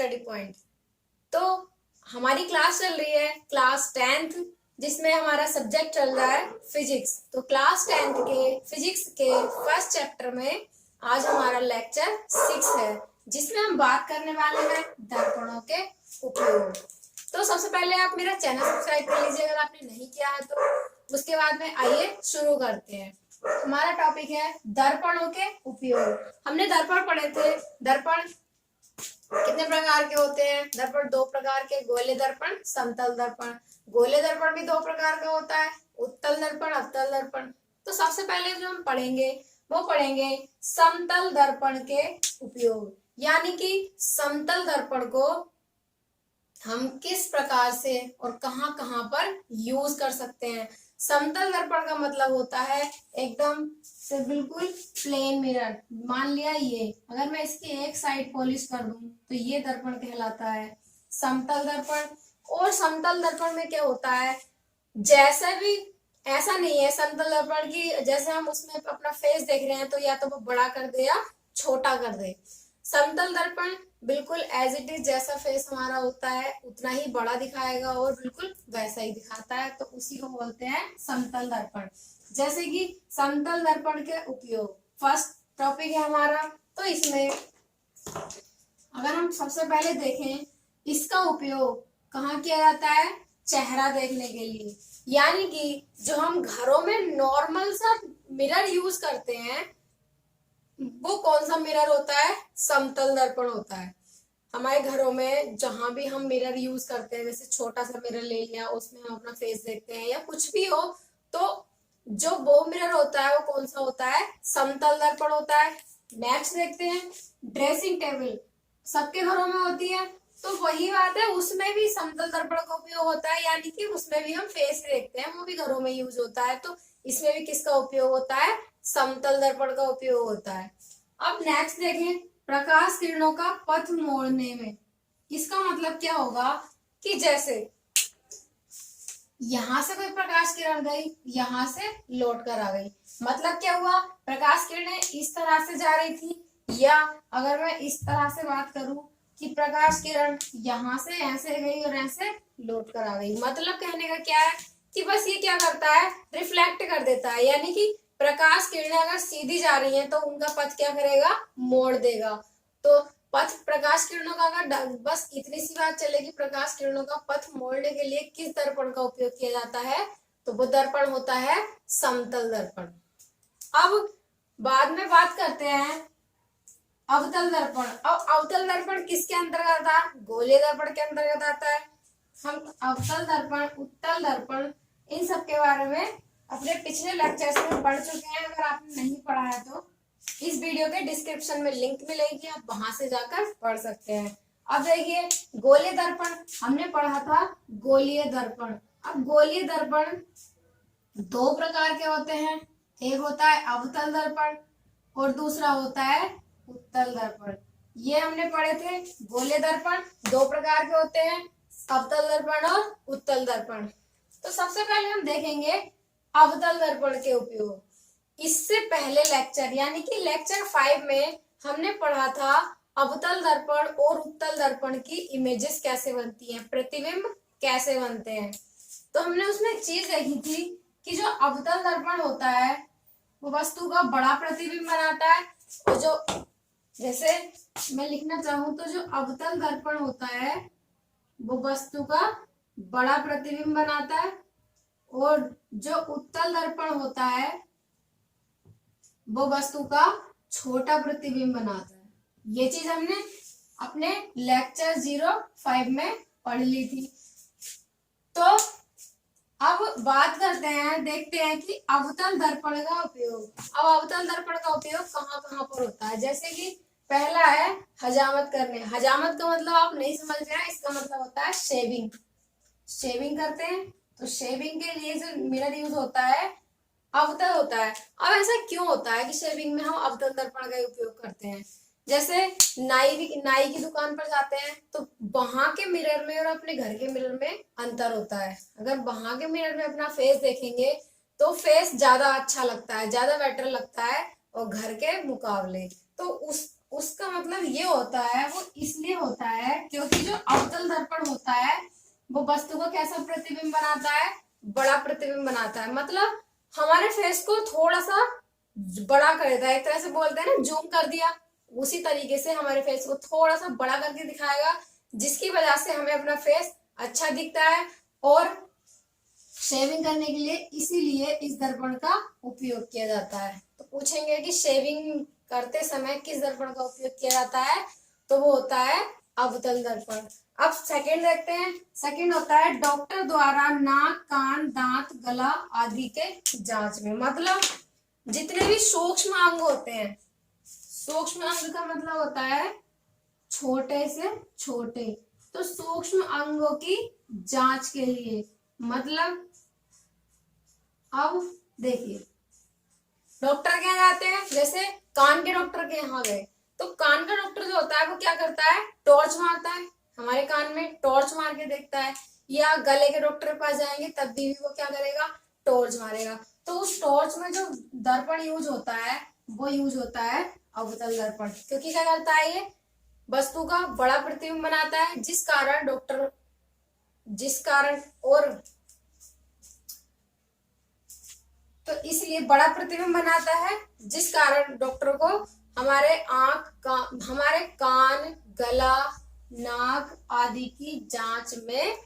Study point. तो हमारी class चल रही है क्लास 10th, जिसमें हमारा सब्जेक्ट चल रहा है फिजिक्स। तो क्लास 10th के फिजिक्स के फर्स्ट चैप्टर में आज हमारा लेक्चर 6 है, जिसमें हम बात करने वाले हैं दर्पणों के उपयोग। तो सबसे पहले आप मेरा चैनल सब्सक्राइब कर लीजिए अगर आपने नहीं किया है तो। उसके बाद में आइए शुरू करते हैं। हमारा टॉपिक है दर्पणों के उपयोग। हमने दर्पण पढ़े थे। दर्पण कितने प्रकार के होते हैं? दर्पण दो प्रकार के, गोले दर्पण, समतल दर्पण। गोले दर्पण भी दो प्रकार का होता है, उत्तल दर्पण, अवतल दर्पण। तो सबसे पहले जो हम पढ़ेंगे वो पढ़ेंगे समतल दर्पण के उपयोग, यानी कि समतल दर्पण को हम किस प्रकार से और कहां कहां पर यूज कर सकते हैं। समतल दर्पण का मतलब होता है एकदम से बिल्कुल प्लेन मिरर। मान लिया ये, अगर मैं इसकी एक साइड पॉलिश कर दूं तो ये दर्पण कहलाता है समतल दर्पण। और समतल दर्पण में क्या होता है, जैसे भी ऐसा नहीं है समतल दर्पण की जैसे हम उसमें अपना फेस देख रहे हैं तो या तो वो बड़ा कर दे या छोटा कर दे। समतल दर्पण बिल्कुल एज इट इज जैसा फेस हमारा होता है उतना ही बड़ा दिखाएगा और बिल्कुल वैसा ही दिखाता है, तो उसी को बोलते हैं समतल दर्पण। जैसे कि समतल दर्पण के उपयोग फर्स्ट टॉपिक है हमारा। तो इसमें अगर हम सबसे पहले देखें, इसका उपयोग कहाँ किया जाता है? चेहरा देखने के लिए। यानी कि जो हम घरों में नॉर्मल सा मिरर यूज करते हैं वो कौन सा मिरर होता है? समतल दर्पण होता है। हमारे घरों में जहां भी हम मिरर यूज करते हैं, जैसे छोटा सा मिरर ले लिया, उसमें हम अपना फेस देखते हैं या कुछ भी हो, तो जो वो मिरर होता है वो कौन सा होता है? समतल दर्पण होता है। नेक्स्ट देखते हैं ड्रेसिंग टेबल। सबके घरों में होती है, तो वही बात है, उसमें भी समतल दर्पण का उपयोग होता है, यानी कि उसमें भी हम फेस देखते हैं, वो भी घरों में यूज होता है। तो इसमें भी किसका उपयोग होता है? समतल दर्पण का उपयोग होता है। अब नेक्स्ट देखें प्रकाश किरणों का पथ मोड़ने में। इसका मतलब क्या होगा कि जैसे यहां से कोई प्रकाश किरण गई, यहां से लौट कर आ गई, मतलब क्या हुआ? प्रकाश किरणें इस तरह से जा रही थी, या अगर मैं इस तरह से बात करूं कि प्रकाश किरण यहां से ऐसे गई और ऐसे लौट कर आ गई, मतलब कहने का क्या है कि बस ये क्या करता है? रिफ्लेक्ट कर देता है। यानी कि प्रकाश किरणें अगर सीधी जा रही हैं तो उनका पथ क्या करेगा? मोड़ देगा। तो पथ प्रकाश किरणों का अगर बस इतनी सी बात चलेगी, प्रकाश किरणों का पथ मोड़ने के लिए किस दर्पण का उपयोग किया जाता है? तो वो दर्पण होता है समतल दर्पण। अब बाद में बात करते हैं अवतल दर्पण। अब अवतल दर्पण किसके अंतर्गत आता है? गोलीय दर्पण के अंतर्गत आता है। हम अवतल दर्पण, उत्तल दर्पण, इन सब के बारे में अपने पिछले लेक्चर्स में पढ़ चुके हैं। अगर आपने नहीं पढ़ा है तो इस वीडियो के डिस्क्रिप्शन में लिंक मिलेगी, आप वहां से जाकर पढ़ सकते हैं। अब देखिए गोलीय दर्पण हमने पढ़ा था, गोलीय दर्पण। अब गोलीय दर्पण दो प्रकार के होते हैं, एक होता है अवतल दर्पण और दूसरा होता है उत्तल दर्पण। ये हमने पढ़े थे। गोलीय दर्पण दो प्रकार के होते हैं, अवतल दर्पण और उत्तल दर्पण। तो सबसे पहले हम देखेंगे अवतल दर्पण के उपयोग। इससे पहले लेक्चर यानी कि लेक्चर 5 में हमने पढ़ा था अवतल दर्पण और उत्तल दर्पण की इमेजेस कैसे बनती हैं, प्रतिबिंब कैसे बनते हैं। तो हमने उसमें एक चीज देखी थी कि जो अवतल दर्पण होता है वो वस्तु का बड़ा प्रतिबिंब बनाता है, और जो जैसे मैं लिखना चाहूं तो जो अवतल दर्पण होता है वो वस्तु का बड़ा प्रतिबिंब बनाता है, और जो उत्तल दर्पण होता है वो वस्तु का छोटा प्रतिबिंब बनाता है। ये चीज हमने अपने लेक्चर 05 में पढ़ ली थी। तो अब बात करते हैं, देखते हैं कि अवतल दर्पण का उपयोग। अब अवतल दर्पण का उपयोग कहाँ कहाँ पर होता है? जैसे कि पहला है हजामत करने। हजामत का मतलब आप नहीं समझ रहे हैं, इसका मतलब होता है शेविंग। शेविंग करते हैं तो शेविंग के लिए जो मिरर यूज होता है अवतल होता है। अब ऐसा क्यों होता है कि शेविंग में हम अवतल दर्पण का उपयोग करते हैं? जैसे नाई की दुकान पर जाते हैं तो वहां के मिरर में और अपने घर के मिरर में अंतर होता है। अगर वहां के मिरर में अपना फेस देखेंगे तो फेस ज्यादा अच्छा लगता है, ज्यादा बेटर लगता है और घर के मुकाबले। तो उसका मतलब ये होता है, वो इसलिए होता है क्योंकि जो अवतल दर्पण होता है वो वस्तु को कैसा प्रतिबिंब बनाता है, बड़ा प्रतिबिंब बनाता है। मतलब हमारे फेस को थोड़ा सा बड़ा कर देता है, एक तरह से बोलते हैं ना जूम कर दिया, उसी तरीके से हमारे फेस को थोड़ा सा बड़ा करके दिखाएगा, जिसकी वजह से हमें अपना फेस अच्छा दिखता है। और शेविंग करने के लिए इसीलिए इस दर्पण का उपयोग किया जाता है। तो पूछेंगे कि शेविंग करते समय किस दर्पण का उपयोग किया जाता है, तो वो होता है अवतल दर्पण। अब सेकंड देखते हैं। सेकंड होता है डॉक्टर द्वारा नाक, कान, दांत, गला आदि के जांच में। मतलब जितने भी सूक्ष्म अंग होते हैं, सूक्ष्म अंग का मतलब होता है छोटे से छोटे, तो सूक्ष्म अंगों की जांच के लिए, मतलब अब देखिए डॉक्टर के यहाँ जाते हैं, जैसे कान के डॉक्टर के यहाँ गए, तो कान का डॉक्टर जो होता है वो क्या करता है, टॉर्च मारता है, हमारे कान में टॉर्च मार के देखता है। या गले के डॉक्टर के पास जाएंगे तब भी वो क्या करेगा, टॉर्च मारेगा। तो उस टॉर्च में जो दर्पण यूज होता है वो यूज होता है अवतल दर्पण, क्योंकि क्या करता है, ये वस्तु का बड़ा प्रतिबिंब बनाता है, जिस कारण और तो इसलिए बड़ा प्रतिबिंब बनाता है, जिस कारण डॉक्टर को हमारे हमारे कान, गला, नाक आदि की जांच में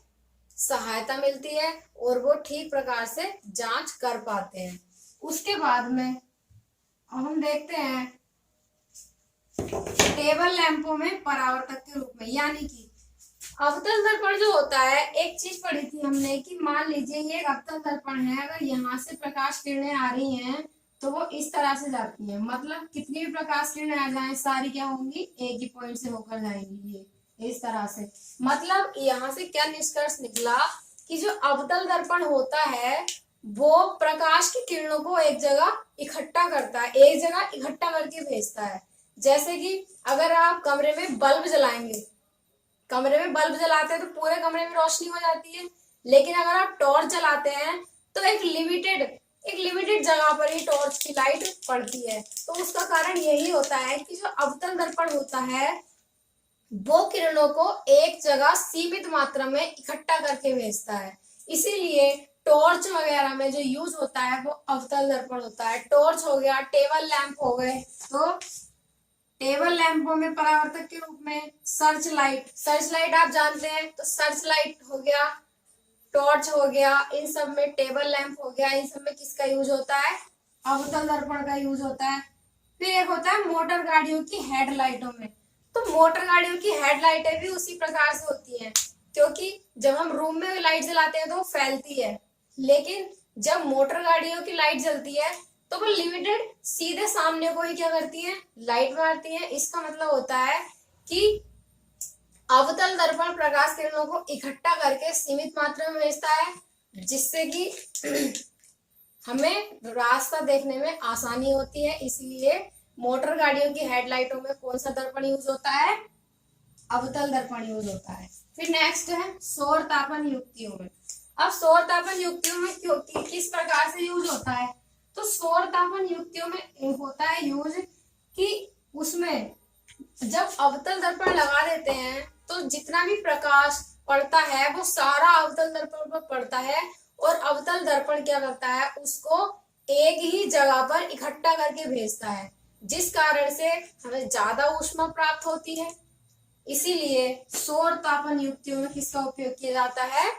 सहायता मिलती है और वो ठीक प्रकार से जांच कर पाते हैं। उसके बाद में अब हम देखते हैं टेबल लैंपों में परावर्तक के रूप में, यानी कि अवतल दर्पण जो होता है, एक चीज पढ़ी थी हमने कि मान लीजिए ये एक अवतल दर्पण है, अगर यहाँ से प्रकाश किरणें आ रही हैं तो वो इस तरह से जाती हैं। मतलब कितनी भी प्रकाश किरणें आ जाएं, सारी क्या होंगी, एक ही पॉइंट से होकर जाएंगी, ये इस तरह से। मतलब यहाँ से क्या निष्कर्ष निकला कि जो अवतल दर्पण होता है वो प्रकाश की किरणों को एक जगह इकट्ठा करता है, एक जगह इकट्ठा करके भेजता है। जैसे कि अगर आप कमरे में बल्ब जलाएंगे, कमरे में बल्ब जलाते हैं तो पूरे कमरे में रोशनी हो जाती है, लेकिन अगर आप टॉर्च जलाते हैं तो एक लिमिटेड जगह पर ही टॉर्च की लाइट पड़ती है। तो उसका कारण यही होता है कि जो अवतल दर्पण होता है वो किरणों को एक जगह सीमित मात्रा में इकट्ठा करके भेजता है। इसीलिए टॉर्च वगैरह में जो यूज होता है वो अवतल दर्पण होता है। टॉर्च हो गया, टेबल लैंप हो गए, तो टेबल लैंपों में परावर्तक के रूप में सर्च लाइट आप जानते हैं, तो सर्च लाइट हो गया, टॉर्च हो गया, इन सब में टेबल लैंप हो गया, इन सब में किसका यूज होता है, अवतल दर्पण का यूज होता है। फिर एक होता है मोटर गाड़ियों की हेडलाइटों में। तो मोटर गाड़ियों की हेडलाइटें भी उसी प्रकार से होती हैं, क्योंकि जब हम रूम में लाइट जलाते हैं तो वो फैलती है, लेकिन जब मोटर गाड़ियों की लाइट जलती है तो वो लिमिटेड सीधे सामने को ही क्या करती है, लाइट मारती है। इसका मतलब होता है कि अवतल दर्पण प्रकाश किरणों को इकट्ठा करके सीमित मात्रा में भेजता है, जिससे कि हमें रास्ता देखने में आसानी होती है। इसलिए मोटर गाड़ियों की हेडलाइटों में कौन सा दर्पण यूज होता है, अवतल दर्पण यूज होता है। फिर नेक्स्ट है सौर तापन युक्तियों में। अब सौर तापन युक्तियों में किस प्रकार से यूज होता है, तो सौर तापन युक्तियों में होता है यूज कि उसमें जब अवतल दर्पण लगा देते हैं तो जितना भी प्रकाश पड़ता है वो सारा अवतल दर्पण पर पड़ता है, और अवतल दर्पण क्या करता है, उसको एक ही जगह पर इकट्ठा करके भेजता है, जिस कारण से हमें ज्यादा ऊष्मा प्राप्त होती है। इसीलिए सौर तापन युक्तियों में किसका उपयोग किया जाता है,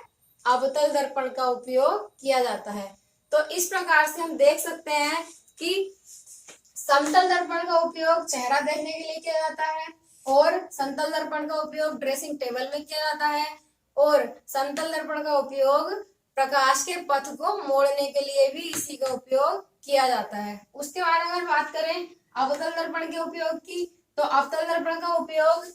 अवतल दर्पण का उपयोग किया जाता है। तो इस प्रकार से हम देख सकते हैं कि समतल दर्पण का उपयोग चेहरा देखने के लिए किया जाता है, और समतल दर्पण का उपयोग ड्रेसिंग टेबल में किया जाता है, और समतल दर्पण का उपयोग प्रकाश के पथ को मोड़ने के लिए भी इसी का उपयोग किया जाता है। उसके बाद अगर बात करें अवतल दर्पण के उपयोग की, तो अवतल दर्पण का उपयोग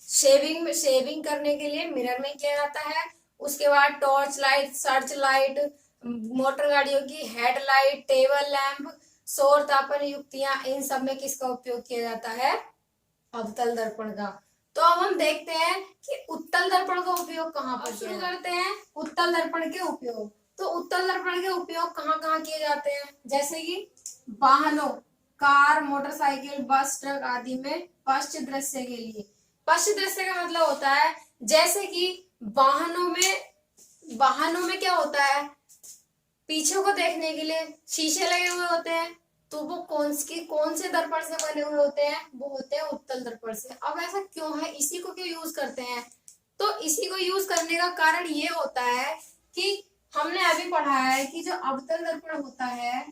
शेविंग करने के लिए मिरर में किया जाता है। उसके बाद torch light, search light, motor गाड़ियों की हेडलाइट, टेबल लैंप, सौर तापन युक्तियां, इन सब में किसका उपयोग किया जाता है, अवतल दर्पण का। तो अब हम देखते हैं कि उत्तल दर्पण का उपयोग कहाँ पर शुरू करते हैं। उत्तल दर्पण के उपयोग, तो उत्तल दर्पण के उपयोग कहाँ कहाँ किए जाते हैं, जैसे कि वाहनों, कार, मोटरसाइकिल, बस, ट्रक आदि में पश्च दृश्य के लिए। पश्च दृश्य का मतलब होता है जैसे कि वाहनों में क्या होता है, पीछे को देखने के लिए शीशे लगे हुए होते हैं, तो वो कौन से दर्पण से बने हुए होते हैं, वो होते हैं उत्तल दर्पण से। अब ऐसा क्यों है, इसी को क्यों यूज करते हैं, तो इसी को यूज करने का कारण ये होता है कि हमने अभी पढ़ा है कि जो अवतल दर्पण होता है,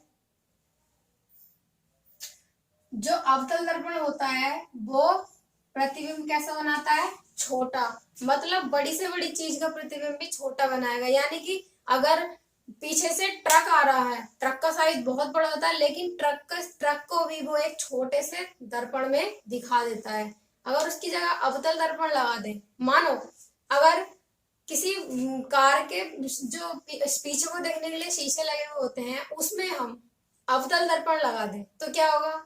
जो अवतल दर्पण होता है वो प्रतिबिंब कैसा बनाता है, छोटा। मतलब बड़ी से बड़ी चीज का प्रतिबिंब भी छोटा बनाएगा। यानी कि अगर पीछे से ट्रक आ रहा है, ट्रक का साइज बहुत बड़ा होता है, लेकिन ट्रक को भी वो एक छोटे से दर्पण में दिखा देता है। अगर उसकी जगह अवतल दर्पण लगा दे, मानो अगर किसी कार के जो पीछे को देखने के लिए शीशे लगे हुए होते हैं, उसमें हम अवतल दर्पण लगा दें तो क्या होगा,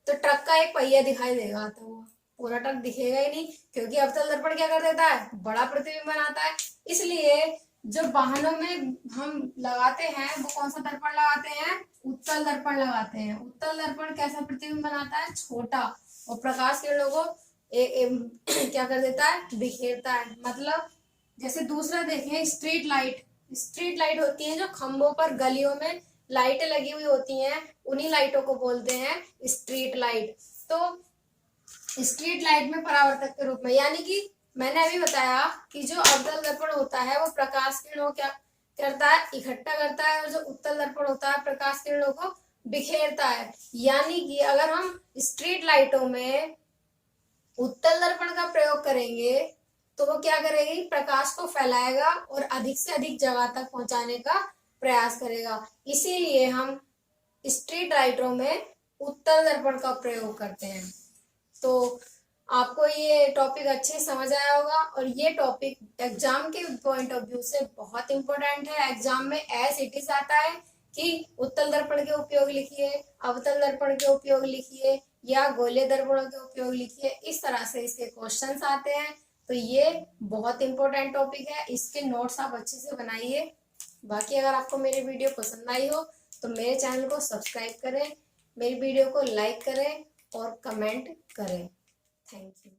तो ट्रक का एक पहिया दिखाई देगा आता हुआ, पूरा ट्रक दिखेगा ही नहीं, क्योंकि अवतल दर्पण क्या कर देता है, बड़ा प्रतिबिंब बनाता है। इसलिए जो वाहनों में हम लगाते हैं वो कौन सा दर्पण लगाते हैं, उत्तल दर्पण लगाते हैं। उत्तल दर्पण कैसा प्रतिबिंब बनाता है, छोटा, और प्रकाश किरणों को क्या कर देता है, बिखेरता है। मतलब जैसे दूसरा देखें, स्ट्रीट लाइट। स्ट्रीट लाइट होती है जो खंभों पर गलियों में लाइटें लगी हुई होती हैं, उन्हीं लाइटों को बोलते हैं स्ट्रीट लाइट। तो स्ट्रीट लाइट में परावर्तक के रूप में, यानी कि मैंने अभी बताया कि जो अवतल दर्पण होता है वो प्रकाश किरणों क्या करता है, इकट्ठा करता है, और जो उत्तल दर्पण होता है प्रकाश किरणों को बिखेरता है। यानी कि अगर हम स्ट्रीट लाइटों में उत्तल दर्पण का प्रयोग करेंगे तो वो क्या करेगी, प्रकाश को फैलाएगा और अधिक से अधिक जगह तक पहुंचाने का प्रयास करेगा। इसीलिए हम स्ट्रीट लाइटों में उत्तल दर्पण का प्रयोग करते हैं। तो आपको ये टॉपिक अच्छे समझ आया होगा, और ये टॉपिक एग्जाम के पॉइंट ऑफ व्यू से बहुत इंपॉर्टेंट है। एग्जाम में एज इट इज आता है कि उत्तल दर्पण के उपयोग लिखिए, अवतल दर्पण के उपयोग लिखिए, या गोलीय दर्पणों के उपयोग लिखिए। इस तरह से इसके क्वेश्चंस आते हैं। तो ये बहुत इंपॉर्टेंट टॉपिक है, इसके नोट्स आप अच्छे से बनाइए। बाकी अगर आपको मेरी वीडियो पसंद आई हो तो मेरे चैनल को सब्सक्राइब करें, मेरी वीडियो को लाइक करें और कमेंट करें। Thank you.